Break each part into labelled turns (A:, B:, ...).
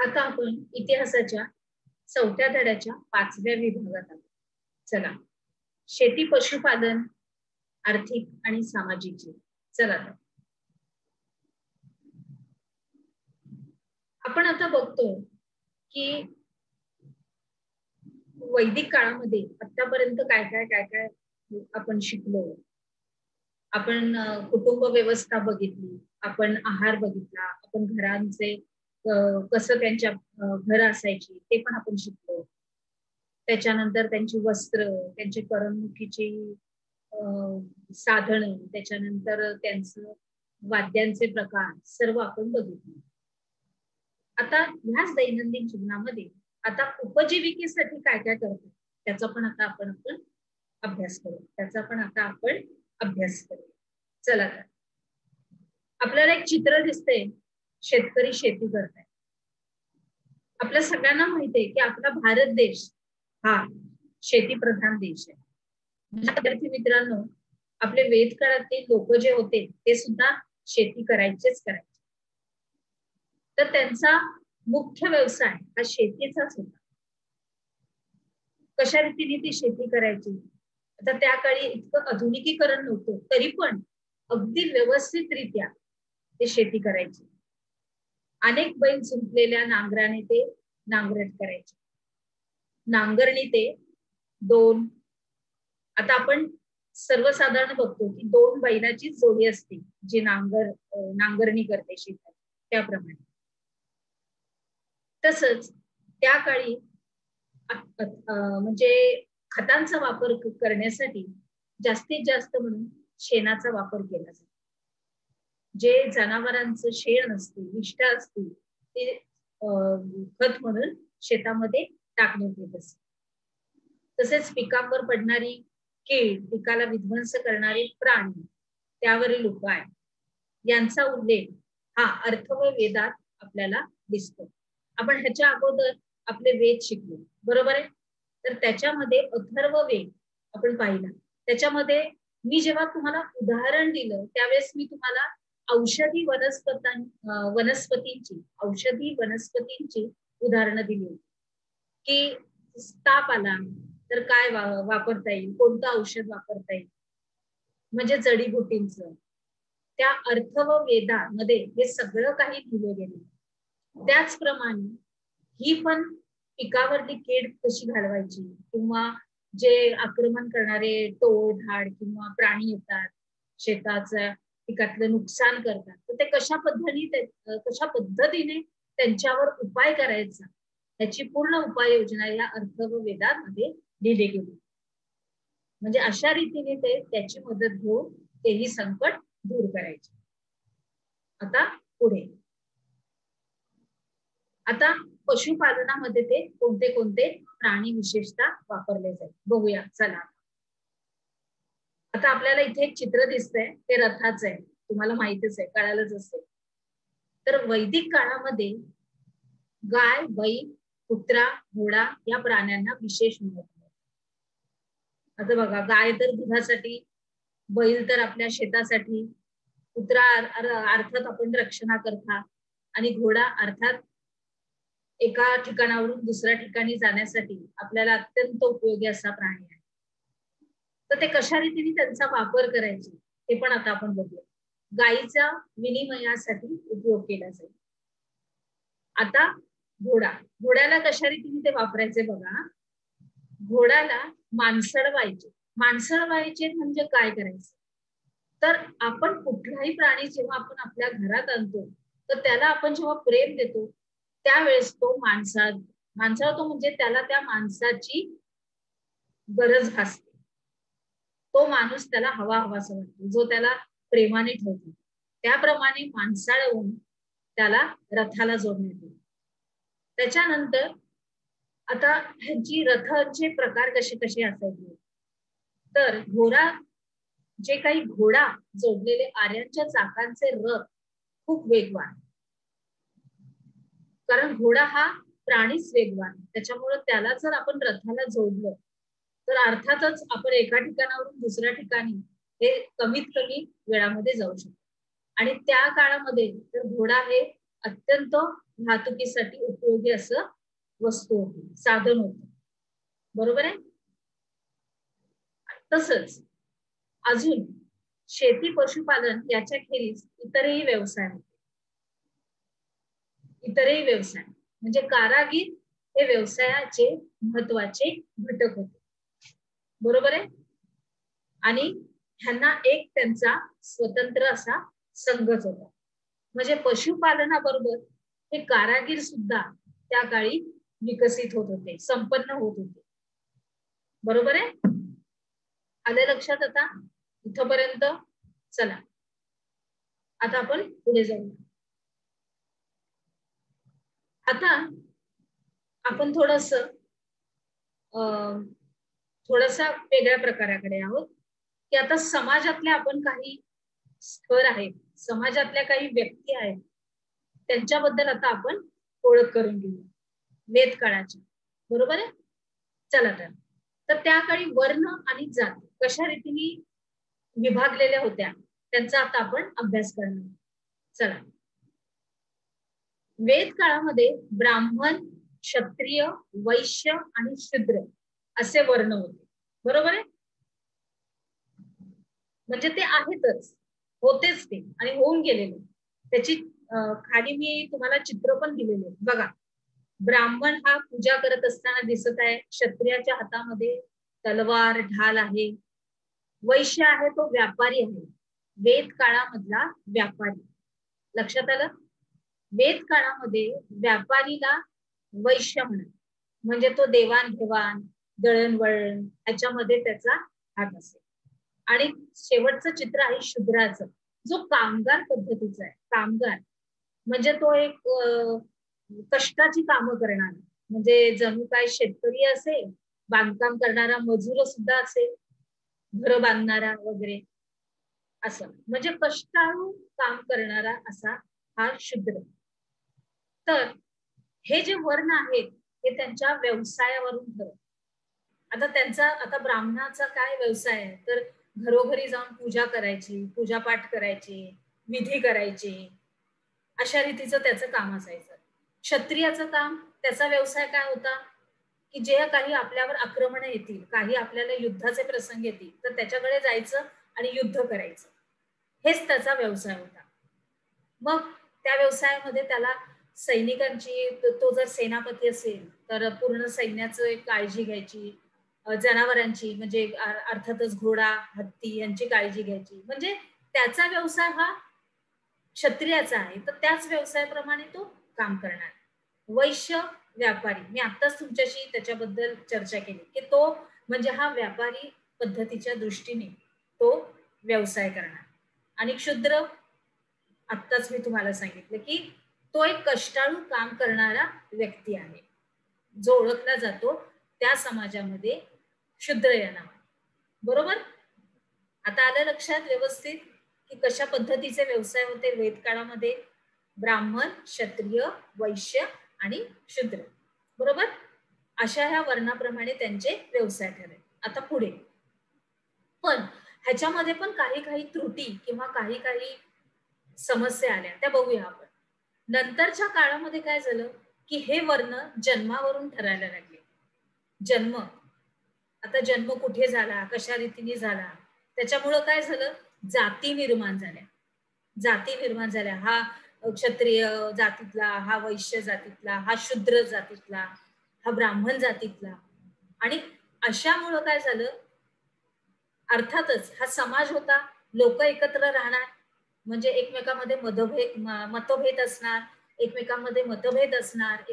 A: आता आपण इतिहासाच्या 4थ्या धड्याच्या 5व्या विभागात आलो. चला, शेती, पशुपालन, आर्थिक आणि सामाजिक जीवन. चला तर आपण आता बघतो की वैदिक काळामध्ये आतापर्यंत काय काय काय काय आपण शिकलो. आपण कुटुंब व्यवस्था बघितली, आपण आहार बघितला, आपण घरांचे कसं त्यांच्या घर असायची ते पण आपण शिकलो. त्याच्यानंतर त्यांची वस्त्र, त्यांची करमणुकीची साधन, त्याच्यानंतर त्यांचं वाद्यांचे प्रकार सर्व आपण बघितले. आता ह्याच दैनंदिन जीवनामध्ये आता उपजीविकेसाठी काय काय करतो त्याचा पण आता आपण अभ्यास करू. चला तर आपल्याला एक चित्र दिसते, शेतकरी शेती करताय. आपल्या सगळ्यांना माहितीये की आपला भारत देश हा शेती प्रधान देश आहे. विद्यार्थी मित्रांनो, आपले वेद काळातले लोक जे होते ते सुद्धा शेती करायचे. तर त्यांचा मुख्य व्यवसाय हा शेतीचाच होता. कशा रीतीने ती शेती करायची. आता त्या काळी इतकं आधुनिकीकरण नव्हतं, तरी पण अगदी व्यवस्थितरित्या ते शेती करायचे. अनेक बैल जुंपलेल्या नांगराने ते नांगरट करायचे. नांगरणी ते 2, आता आपण सर्वसाधारण बघतो की 2 बैलाची जोडी असते जी नांगरणी करते शेतात, त्याप्रमाणे. तसंच त्या काळी म्हणजे खतांचा वापर करण्यासाठी जास्तीत जास्त म्हणून शेणाचा वापर केला जातो. जे जनावरांचं शेण असते, विष्ठा असते, ते खत म्हणून शेतामध्ये टाकण्यात येत असते. तसेच पिकांवर पडणारी कीड, पिकाला विध्वंस करणारे प्राणी, त्यावरील उपाय यांचा उल्लेख हा अर्थव वेदात आपल्याला दिसतो. आपण ह्याच्या अगोदर आपले वेद शिकलो, बरोबर आहे. तर त्याच्यामध्ये अथर्व वेद आपण पाहिला. त्याच्यामध्ये मी जेव्हा तुम्हाला उदाहरण दिलं त्यावेळेस मी तुम्हाला औषधी वनस्पतींची उदाहरणं दिली होती की ताप आला तर काय वापरता येईल, कोणतं औषध वापरता येईल, म्हणजे जडीबुटींचं. त्या अर्थव वेदामध्ये हे सगळं काही दिले गेले. त्याचप्रमाणे ही पण पिकावरती कीड कशी घालवायची, किंवा जे आक्रमण करणारे टोळ धाड किंवा प्राणी येतात, शेताचं पिकातलं नुकसान करतात, तर ते कशा पद्धतीने त्यांच्यावर उपाय करायचा, त्याची पूर्ण उपाययोजना या अर्थव वेदामध्ये लिहिली गेली. म्हणजे अशा रीतीने ते त्याची मदत घेऊन तेही संकट दूर करायचे. आता पुढे आता पशुपालनामध्ये ते कोणते कोणते प्राणी विशेषतः वापरले जाईल बघूया. चला, आता आपल्याला इथे एक चित्र दिसतंय, ते रथाचं आहे. तुम्हाला माहितीच आहे, कळालंच असेल. तर वैदिक काळामध्ये गाय, बैल, कुत्रा, घोडा या प्राण्यांना विशेष महत्व. आता बघा, गाय तर दुधासाठी, बैल तर आपल्या शेतासाठी, कुत्रा अर्थात आपण रक्षणाकरता, आणि घोडा अर्थात एका ठिकाणावरून दुसऱ्या ठिकाणी जाण्यासाठी आपल्याला अत्यंत उपयोगी असा प्राणी आहे. तर ते कशा रीतीने त्यांचा वापर करायचे ते पण आता आपण बघूया. गायीचा विनिमयासाठी उपयोग केला जाईल. आता घोड्याला कशा रीतीने ते वापरायचे बघा. घोड्याला माणसळवायचे म्हणजे काय करायचं, तर आपण कुठलाही प्राणी जेव्हा आपण आपल्या घरात आणतो तर त्याला आपण जेव्हा प्रेम देतो त्यावेळेस तो माणसाळतो, म्हणजे त्याला त्या माणसाची गरज भासते. तो माणूस त्याला हवासा वाटतो, जो त्याला प्रेमाने ठेवतो. त्याप्रमाणे माणसाळवून त्याला रथाला जोडण्यात येईल. त्याच्यानंतर आता ह्यांची रथांचे प्रकार कसे कसे असायचे, तर घोडा जोडलेले आर्यांच्या चाकांचे रथ खूप वेगवान, कारण घोडा हा प्राणीच वेगवान, त्याच्यामुळे त्याला जर आपण रथाला जोडलं तर अर्थातच आपण एका ठिकाणावरून दुसऱ्या ठिकाणी हे कमीत कमी वेळामध्ये जाऊ शकतो. आणि त्या काळामध्ये तर घोडा हे अत्यंत वाहतुकीसाठी उपयोगी असं वस्तू होती, साधन होत. बरोबर आहे. तसंच अजून शेती पशुपालन याच्या खेरीज इतरही व्यवसाय होते. इतरही व्यवसाय म्हणजे कारागीर हे व्यवसायाचे महत्वाचे घटक होते. बरोबर आहे. आणि ह्यांना एक त्यांचा स्वतंत्र असा संघच होता. म्हणजे पशुपालनाबरोबर हे कारागीर सुद्धा त्या काळी विकसित होत होते, संपन्न होत होते. बरोबर आहे. आलं लक्षात आता इथपर्यंत. चला आता आपण पुढे जाऊ. आता आपण थोडसा वेगळ्या प्रकाराकडे आहोत की आता समाजातल्या आपण काही स्तर आहेत, समाजातल्या काही व्यक्ती आहेत, त्यांच्याबद्दल आता आपण ओळख करून घेऊ वेद काळाची. बरोबर आहे. चला तर त्या काळी वर्ण आणि जाती कशा रीतीने विभागलेल्या होत्या त्यांचा आता आपण अभ्यास करणार. चला. वेद काळामध्ये ब्राह्मण, क्षत्रिय, वैश्य आणि शूद्र असे वर्ण होते. बरोबर आहे. म्हणजे ते आहेतच, होतेच ते आणि होऊन गेलेले. त्याची खाली मी तुम्हाला चित्र पण दिलेले बघा. ब्राह्मण हा पूजा करत असताना दिसत आहे. क्षत्रियाच्या हातामध्ये तलवार ढाल आहे. वैश्य आहे तो व्यापारी आहे, वेद काळामधला व्यापारी. लक्षात आलं. वेद काळामध्ये व्यापारीला वैश्य म्हणत, म्हणजे तो देवाणघेवाण दळणवळण याच्यामध्ये त्याचा हात असेल. आणि शेवटचं चित्र आहे शूद्राचं, जो कामगार पद्धतीचा आहे. कामगार म्हणजे तो एक कष्टाची कामं करणारा, म्हणजे जणू काय शेतकरी असेल, बांधकाम करणारा मजूर सुद्धा असेल, घर बांधणारा वगैरे असं, म्हणजे कष्टाळू काम करणारा असा हा शूद्र. तर हे जे वर्ण आहेत हे त्यांच्या व्यवसायावरून ठरत. आता ब्राह्मणाचा काय व्यवसाय आहे, तर घरोघरी जाऊन पूजा करायची, पूजापाठ करायची, विधी करायची, अशा रीतीचं त्याचं काम असायचं. क्षत्रियाचं काम, त्याचा व्यवसाय काय होता की जे काही आपल्यावर आक्रमण येतील, काही आपल्याला युद्धाचे प्रसंग येतील, तर त्याच्याकडे जायचं आणि युद्ध करायचं, हेच त्याचा व्यवसाय होता. मग त्या व्यवसायामध्ये त्याला सैनिकांची, तो जर सेनापती असेल तर पूर्ण सैन्याचं काळजी घ्यायची, जनावरांची म्हणजे अर्थातच घोडा, हत्ती यांची काळजी घ्यायची. म्हणजे त्याचा व्यवसाय हा क्षत्रियाचा आहे, तर त्याच व्यवसायाप्रमाणे तो काम करणार. वैश्य व्यापारी, मी आत्ताच तुमच्याशी त्याच्याबद्दल चर्चा केली की तो म्हणजे हा व्यापारी पद्धतीच्या दृष्टीने तो व्यवसाय करणार. आणि क्षुद्र, आत्ताच मी तुम्हाला सांगितलं की तो एक कष्टाळू काम करणारा व्यक्ती आहे, जो ओळखला जातो त्या समाजामध्ये शूद्र या नावाने. बरोबर. आता आलं लक्षात व्यवस्थित की कशा पद्धतीचे व्यवसाय होते वेद काळामध्ये. ब्राह्मण, क्षत्रिय, वैश्य आणि शूद्र. बरोबर. अशा ह्या वर्णाप्रमाणे त्यांचे व्यवसाय ठरले. आता पुढे पण ह्याच्यामध्ये पण काही त्रुटी किंवा काही समस्या आल्या, त्या बघूया आपण. नंतरच्या काळामध्ये काय झालं की हे वर्ण जन्मावरून ठरायला लागले. जन्म, आता जन्म कुठे झाला, कशा रीतीने झाला, त्याच्यामुळं काय झालं, जाती निर्माण झाल्या. जाती निर्माण झाल्या. हा क्षत्रिय जातीतला, हा वैश्य जातीतला, हा शूद्र जातीतला, हा ब्राह्मण जातीतला. आणि अशामुळं काय झालं, अर्थातच हा समाज होता, लोक एकत्र राहणार, म्हणजे एकमेकांमध्ये मतभेद असणार, एकमेकांमध्ये मतभेद असणार,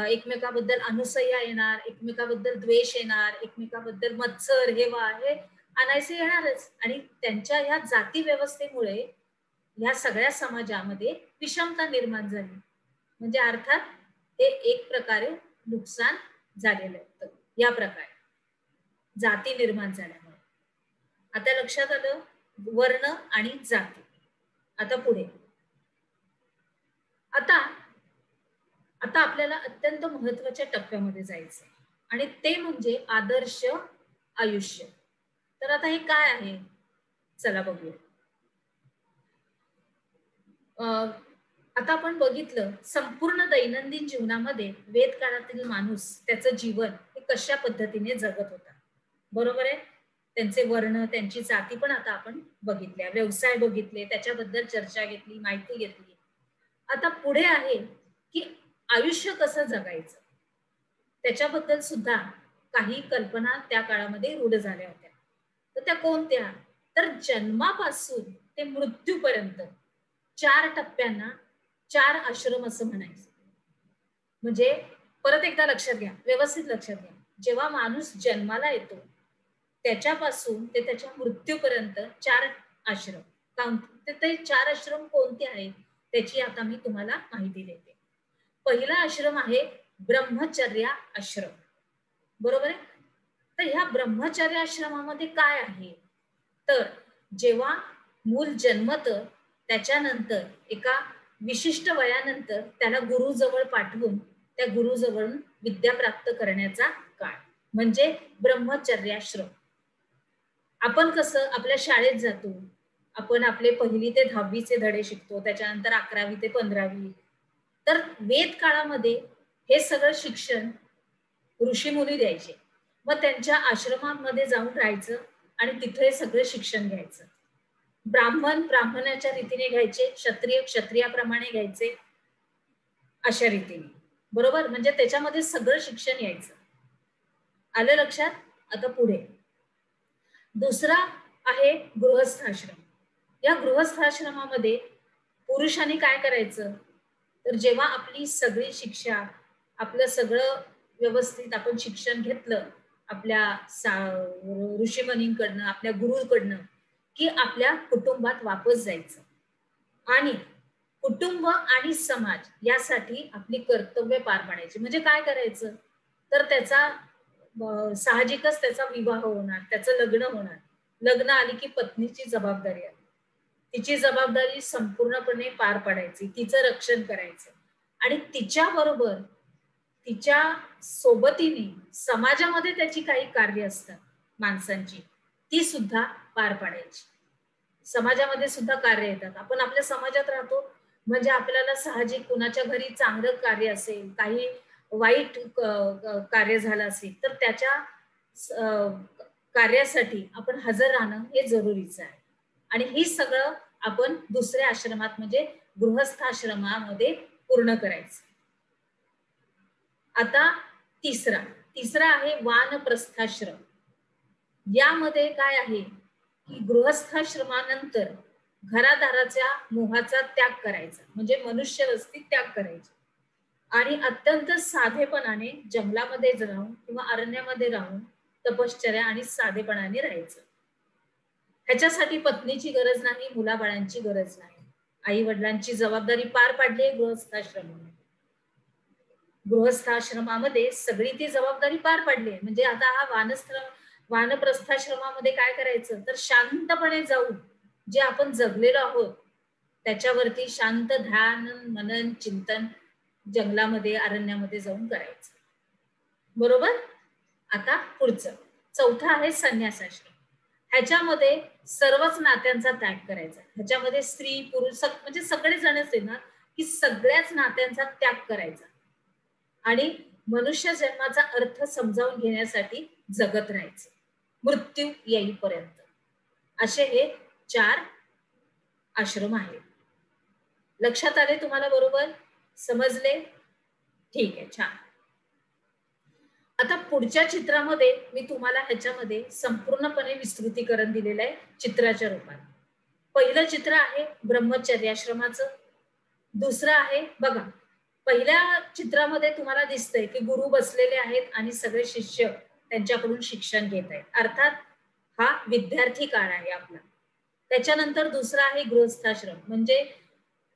A: एकमेकाबद्दल अनुसया येणार, एकमेकाबद्दल द्वेष येणार, एकमेकाबद्दल मत्सर हेवा हे आणायचे येणारच. आणि त्यांच्या ह्या जाती व्यवस्थेमुळे ह्या सगळ्या समाजामध्ये विषमता निर्माण झाली. म्हणजे अर्थात हे एक प्रकारे नुकसान झालेलं आहे. या प्रकारे जाती निर्माण झाल्यामुळे. आता लक्षात आलं वर्ण आणि जाती. आता पुढे आता आपल्याला अत्यंत महत्वाच्या टप्प्यामध्ये जायचंय आणि ते म्हणजे आदर्श आयुष्य. तर आता हे काय आहे, चला बघूया. आता आपण बघितलं संपूर्ण दैनंदिन जीवनामध्ये वेद काळातील माणूस त्याचं जीवन हे कशा पद्धतीने जगत होता, बरोबर आहे. त्यांचे वर्ण, त्यांची जाती पण आता आपण बघितल्या, व्यवसाय बघितले, त्याच्याबद्दल चर्चा घेतली, माहिती घेतली. आता पुढे आहे की आयुष्य कसं जगायचं त्याच्याबद्दल सुद्धा काही कल्पना त्या काळामध्ये रूढ झाल्या होत्या. तर त्या कोणत्या? तर जन्मापासून ते मृत्यूपर्यंत 4 टप्प्यांना 4 आश्रम असं म्हणायचं. म्हणजे परत एकदा लक्षात घ्या, व्यवस्थित लक्षात घ्या. जेव्हा माणूस जन्माला येतो त्याच्यापासून ते त्याच्या मृत्यूपर्यंत 4 आश्रम. ते 4 आश्रम कोणते आहेत त्याची आता मी तुम्हाला माहिती देते. पहिला आश्रम आहे ब्रह्मचर्य आश्रम, बरोबर आहे. तर ह्या ब्रह्मचर्य आश्रमामध्ये काय आहे, तर जेव्हा मूल जन्मतं त्याच्यानंतर एका विशिष्ट वयानंतर त्याला गुरुजवळ पाठवून त्या गुरुजवळून विद्या प्राप्त करण्याचा काळ म्हणजे ब्रह्मचर्याश्रम. आपण कसं आपल्या शाळेत जातो, आपण आपले 1ली ते 10वीचे धडे शिकतो, त्याच्यानंतर 11वी ते 15वी. तर वेद काळामध्ये हे सगळं शिक्षण ऋषीमुनी द्यायचे. मग त्यांच्या आश्रमामध्ये जाऊन राहायचं आणि तिथे सगळं शिक्षण घ्यायचं. ब्राह्मण ब्राह्मणाच्या रीतीने घ्यायचे, क्षत्रिय क्षत्रियाप्रमाणे घ्यायचे, अशा रीतीने, बरोबर. म्हणजे त्याच्यामध्ये सगळं शिक्षण यायचं. आलं लक्षात. आता पुढे दुसरा आहे गृहस्थाश्रम. या गृहस्थाश्रमामध्ये पुरुषांनी काय करायचं, तर जेव्हा आपली सगळी शिक्षा, आपलं सगळं व्यवस्थित आपण शिक्षण घेतलं आपल्या ऋषीमुनींकडनं, आपल्या गुरुकडनं, की आपल्या कुटुंबात वापस जायचं आणि कुटुंब आणि समाज यासाठी आपली कर्तव्य पार पाडायची. म्हणजे काय करायचं, तर त्याचा साहजिकच त्याचा विवाह होणार, त्याचं लग्न होणार. लग्न आली की पत्नीची जबाबदारी आली, तिची जबाबदारी संपूर्णपणे पार पाडायची, तिचं रक्षण करायचं आणि तिच्या बरोबर तिच्या सोबतीने समाजामध्ये त्याची काही कार्य असतात माणसांची, ती सुद्धा पार पाडायची. समाजामध्ये सुद्धा कार्य येतात. आपण आपल्या समाजात राहतो म्हणजे आपल्याला साहजिक कुणाच्या घरी चांगलं कार्य असेल, काही वाईट कार्य झालं असेल तर त्याच्या कार्यासाठी आपण हजर राहणं हे जरुरीचं आहे. आणि हे सगळं आपण दुसऱ्या आश्रमात म्हणजे गृहस्थाश्रमामध्ये पूर्ण करायचं. आता तिसरा तिसरा आहे वानप्रस्थाश्रम. यामध्ये काय आहे की गृहस्थाश्रमानंतर घरादाराच्या मोहाचा त्याग करायचा, म्हणजे मनुष्यवस्ती त्याग करायची आणि अत्यंत साधेपणाने जंगलामध्ये राहून किंवा अरण्यामध्ये राहून तपश्चर्या आणि साधेपणाने राहायचं. ह्याच्यासाठी पत्नीची गरज नाही, मुलाबाळांची गरज नाही. आई वडिलांची जबाबदारी पार पाडली गृहस्थाश्रमामध्ये. गृहस्थाश्रमामध्ये सगळी ती जबाबदारी पार पडली. म्हणजे आता हा वानप्रस्थाश्रमामध्ये काय करायचं, तर शांतपणे जाऊन जे आपण जगलेलो आहोत त्याच्यावरती शांत ध्यान मनन चिंतन जंगलामध्ये अरण्यामध्ये जाऊन करायचं, बरोबर. आता पुढचं चौथा आहे संन्यासाश्रम. ह्याच्यामध्ये सर्वच नात्यांचा त्याग करायचा. ह्याच्यामध्ये स्त्री पुरुष म्हणजे सगळे जणच आहे ना, की सगळ्याच नात्यांचा त्याग करायचा आणि मनुष्य जन्माचा अर्थ समजावून घेण्यासाठी जगत राहायचं मृत्यू येईपर्यंत. असे हे 4 आश्रम आहेत. लक्षात आले तुम्हाला, बरोबर समजले? ठीक आहे, छान. आता पुढच्या चित्रामध्ये मी तुम्हाला ह्याच्यामध्ये संपूर्णपणे विस्तृतीकरण दिलेलं आहे चित्राच्या रूपात. पहिलं चित्र आहे ब्रह्मचर्याश्रमाचं. दुसरं आहे बघा, पहिल्या चित्रामध्ये तुम्हाला दिसतंय की गुरु बसलेले आहेत आणि सगळे शिष्य त्यांच्याकडून शिक्षण घेत आहेत. अर्थात हा विद्यार्थी काळ आहे आपला. त्याच्यानंतर दुसरा आहे गृहस्थाश्रम, म्हणजे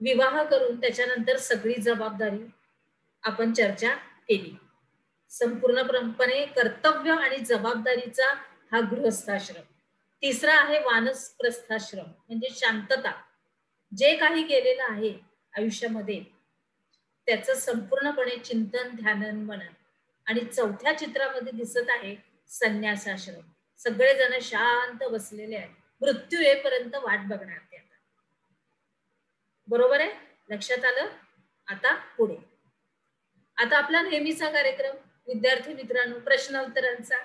A: विवाह करून त्याच्यानंतर सगळी जबाबदारी आपण चर्चा केली. संपूर्णपणे कर्तव्य आणि जबाबदारीचा हा गृहस्थाश्रम. तिसरा आहे वानप्रस्थाश्रम, म्हणजे शांतता. जे काही केलेलं आहे आयुष्यामध्ये त्याचं संपूर्णपणे चिंतन ध्यान मनन. आणि चौथ्या चित्रामध्ये दिसत आहे संन्यासाश्रम. सगळेजण शांत बसलेले आहेत, मृत्यू येईपर्यंत वाट बघणार ते आता, बरोबर आहे. लक्षात आलं? आता पुढे, आता आपला नेहमीचा कार्यक्रम विद्यार्थी मित्रांनो, प्रश्न उत्तरांचा.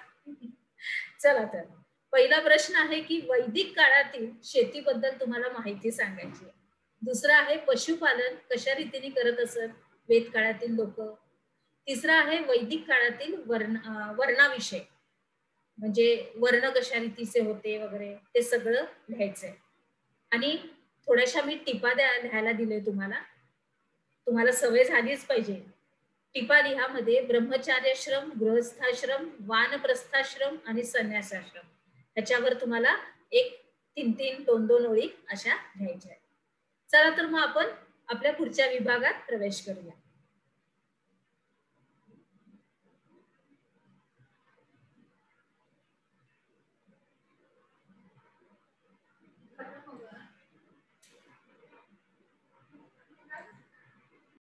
A: चला तर पहिला प्रश्न आहे की वैदिक काळातील शेतीबद्दल तुम्हाला माहिती सांगायची आहे. दुसरा आहे पशुपालन कशा रीतीने करत असत वेद काळातील लोक. तिसरा आहे वैदिक काळातील वर्णाविषय, म्हणजे वर्ण कशा रीतीचे होते वगैरे ते सगळं लिहायचंय. आणि थोड्याशा मी टिपा लिहायला दिले तुम्हाला, तुम्हाला सवय झालीच पाहिजे. टिपा लिहामध्ये ब्रह्मचार्याश्रम, गृहस्थाश्रम, वानप्रस्थाश्रम आणि संन्यासाश्रम ह्याच्यावर तुम्हाला एक 3-3, 2-2 ओळी अशा लिहायच्या आहेत. चला तर मग आपण आपल्या पुढच्या विभागात प्रवेश करूया.